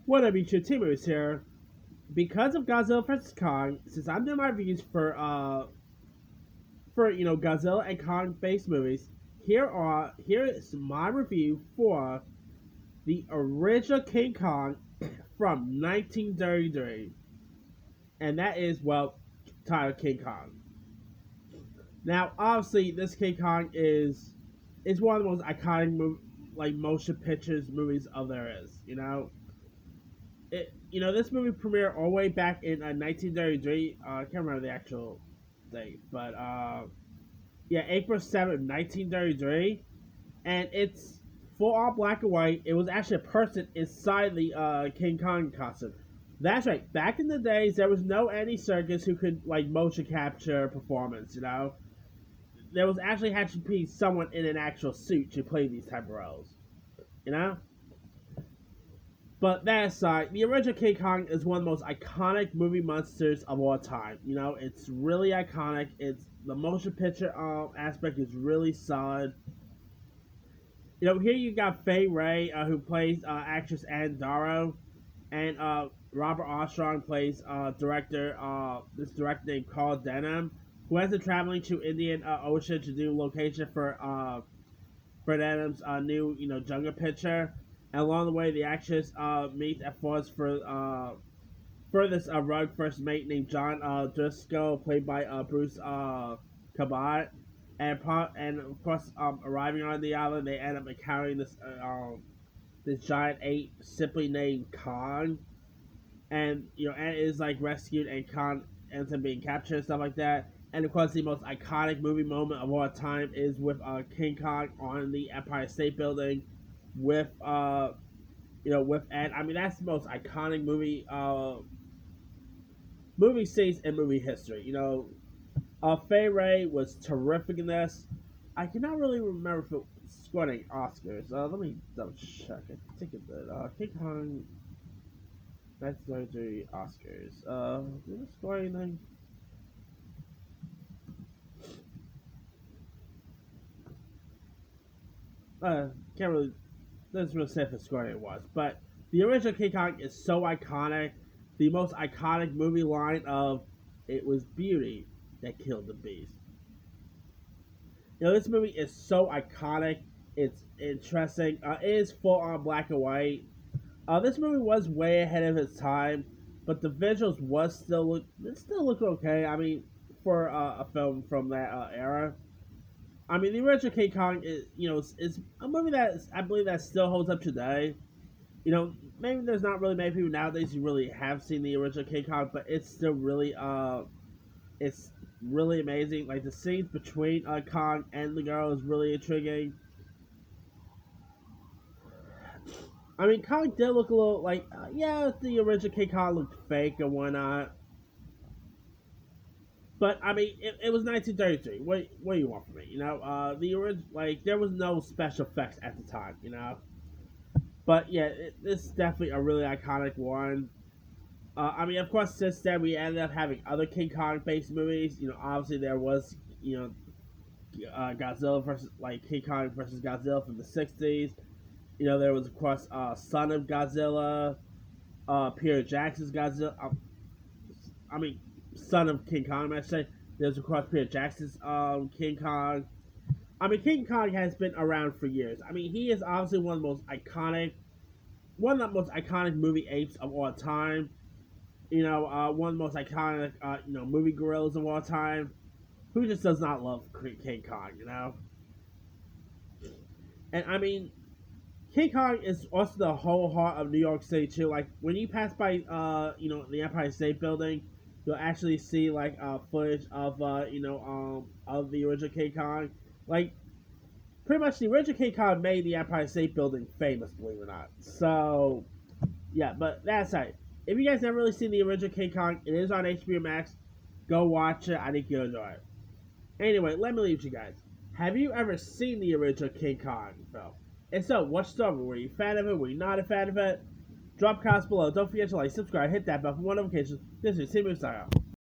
What up, YouTube? Timos here. Because of Godzilla vs Kong, since I'm doing my reviews for Godzilla and Kong based movies, here is my review for the original King Kong from 1933, and that is titled King Kong. Now, obviously, this King Kong is one of the most iconic motion pictures movies of there is. This movie premiered all the way back in 1933. I can't remember the actual date, but yeah, April 7th, 1933, and it's full all black and white. It was actually a person inside the King Kong costume. That's right. Back in the days, there was no Andy Serkis who could motion capture performance. There was actually had to be someone in an actual suit to play these type of roles. You know. But that aside, the original King Kong is one of the most iconic movie monsters of all time. It's really iconic. It's the motion picture aspect is really solid. Here you got Fay Ray, who plays actress Ann Darrow, and Robert Armstrong plays this director named Carl Denham, who has been traveling to Indian Ocean to do location for Denham's new jungle picture. And along the way, the actress meets and falls for this rogue first mate named John Driscoll, played by Bruce Cabot. And of course, arriving on the island, they end up encountering this giant ape simply named Kong. And Ant is rescued, and Kong ends up being captured and stuff like that. And of course, the most iconic movie moment of all time is with King Kong on the Empire State Building with with Ed. I mean, that's the most iconic movie scenes in movie history. Fay Ray was terrific in this. I cannot really remember if it scored any Oscars. Let me double check. I think it did. King Kong 1993 Oscars. Did it score anything? Can't really. Doesn't really say if it scored it was, but the original King Kong is so iconic. The most iconic movie line of "It was beauty that killed the beast." This movie is so iconic. It's interesting. It is full on black and white. This movie was way ahead of its time, but the visuals still look okay. I mean, for a film from that era. I mean, the original King Kong is a movie I believe that still holds up today. Maybe there's not really many people nowadays who really have seen the original King Kong, but it's still it's really amazing. Like the scenes between Kong and the girl is really intriguing. I mean, Kong did look a little yeah, the original King Kong looked fake and whatnot. But I mean, it was 1933. What do you want from me? The original there was no special effects at the time. But yeah, this is definitely a really iconic one. I mean, of course, since then we ended up having other King Kong based movies. Obviously there was Godzilla versus King Kong versus Godzilla from the '60s. There was of course Son of Godzilla, Peter Jackson's Godzilla. I mean, Son of King Kong, I say. There's of course Peter Jackson's King Kong. I mean, King Kong has been around for years. I mean, he is obviously one of the most iconic movie apes of all time. One of the most iconic movie gorillas of all time. Who just does not love King Kong? And I mean, King Kong is also the whole heart of New York City too. Like when you pass by the Empire State Building, you'll actually see footage of of the original King Kong. Like pretty much the original King Kong made the Empire State Building famous, believe it or not. So yeah, but that's it. If you guys never really seen the original King Kong, it is on HBO Max. Go watch it. I think you'll enjoy it. Anyway, let me leave you guys. Have you ever seen the original King Kong film? And so, what's the story? Were you a fan of it? Were you not a fan of it? Drop comments below. Don't forget to subscribe, hit that bell for more notifications. This is Timmy Style.